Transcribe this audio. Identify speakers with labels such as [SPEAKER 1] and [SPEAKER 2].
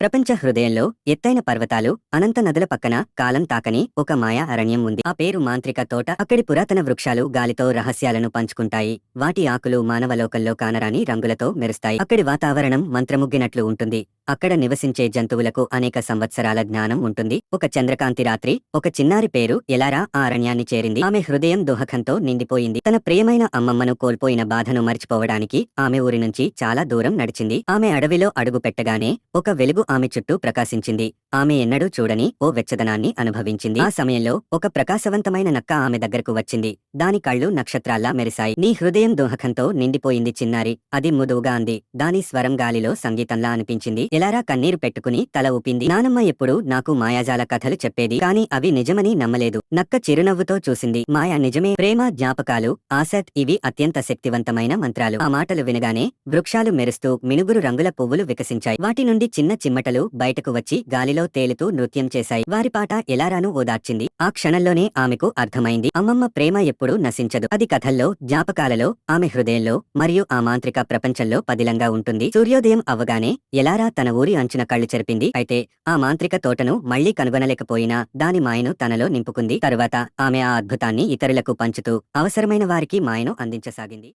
[SPEAKER 1] ప్రపంచ హృదయంలో ఎత్తైన పర్వతాలు, అనంత నదుల పక్కన కాలం తాకని ఒక మాయా అరణ్యం ఉంది. ఆ పేరు మాంత్రిక తోట. అక్కడి పురాతన వృక్షాలు గాలితో రహస్యాలను పంచుకుంటాయి. వాటి ఆకులు మానవలోకంలో కానరాని రంగులతో మెరుస్తాయి. అక్కడి వాతావరణం మంత్రముగ్గినట్లు ఉంటుంది. అక్కడ నివసించే జంతువులకు అనేక సంవత్సరాల జ్ఞానం ఉంటుంది. ఒక చంద్రకాంతి రాత్రి ఒక చిన్నారి పేరు ఎలారా ఆ అరణ్యాన్ని చేరింది. ఆమె హృదయం దుఃఖంతో నిండిపోయింది. తన ప్రియమైన అమ్మమ్మను కోల్పోయిన బాధను మర్చిపోవడానికి ఆమె ఊరి నుంచి చాలా దూరం నడిచింది. ఆమె అడవిలో అడుగు పెట్టగానే ఒక వెలుగు ఆమె చుట్టూ ప్రకాశించింది. ఆమె ఎన్నడూ చూడని ఓ వెచ్చదనాన్ని అనుభవించింది. ఆ సమయంలో ఒక ప్రకాశవంతమైన నక్క ఆమె దగ్గరకు వచ్చింది. దాని కళ్ళు నక్షత్రాల్లా మెరిశాయి. నీ హృదయం దోహకంతో నిండిపోయింది చిన్నారి, అది మృదువుగా అంది. దాని స్వరం గాలిలో సంగీతంలా అనిపించింది. ఎలారా కన్నీరు పెట్టుకుని తల ఊపింది. నానమ్మ ఎప్పుడు నాకు మాయాజాల కథలు చెప్పేది, కాని అవి నిజమని నమ్మలేదు. నక్క చిరునవ్వుతో చూసింది. మాయా నిజమే. ప్రేమ, జ్ఞాపకాలు, ఆసక్తి ఇవి అత్యంత శక్తివంతమైన మంత్రాలు. ఆ మాటలు వినగానే వృక్షాలు మెరుస్తూ మినుగురు రంగుల పువ్వులు వికసించాయి. వాటి నుండి చిన్న చిమ్మటలు బయటకు వచ్చి గాలిలో తేలుతూ నృత్యం చేశాయి. వారి పాట ఎలారాను ఓదార్చింది. ఆ క్షణంలోనే ఆమెకు అర్థమైంది, అమ్మమ్మ ప్రేమ ఎప్పుడూ నశించదు. అది కథల్లో, జ్ఞాపకాలలో, ఆమె హృదయంలో మరియు ఆ మాంత్రిక ప్రపంచంలో పదిలంగా ఉంటుంది. సూర్యోదయం అవ్వగానే ఎలారా తన ఊరి అంచున కళ్ళు చెరిపింది. అయితే ఆ మాంత్రిక తోటను మళ్లీ కనుగొనలేకపోయినా దాని మాయను తనలో నింపుకుంది. తరువాత ఆమె ఆ అద్భుతాన్ని ఇతరులకు పంచుతూ అవసరమైన వారికి మాయను అందించసాగింది.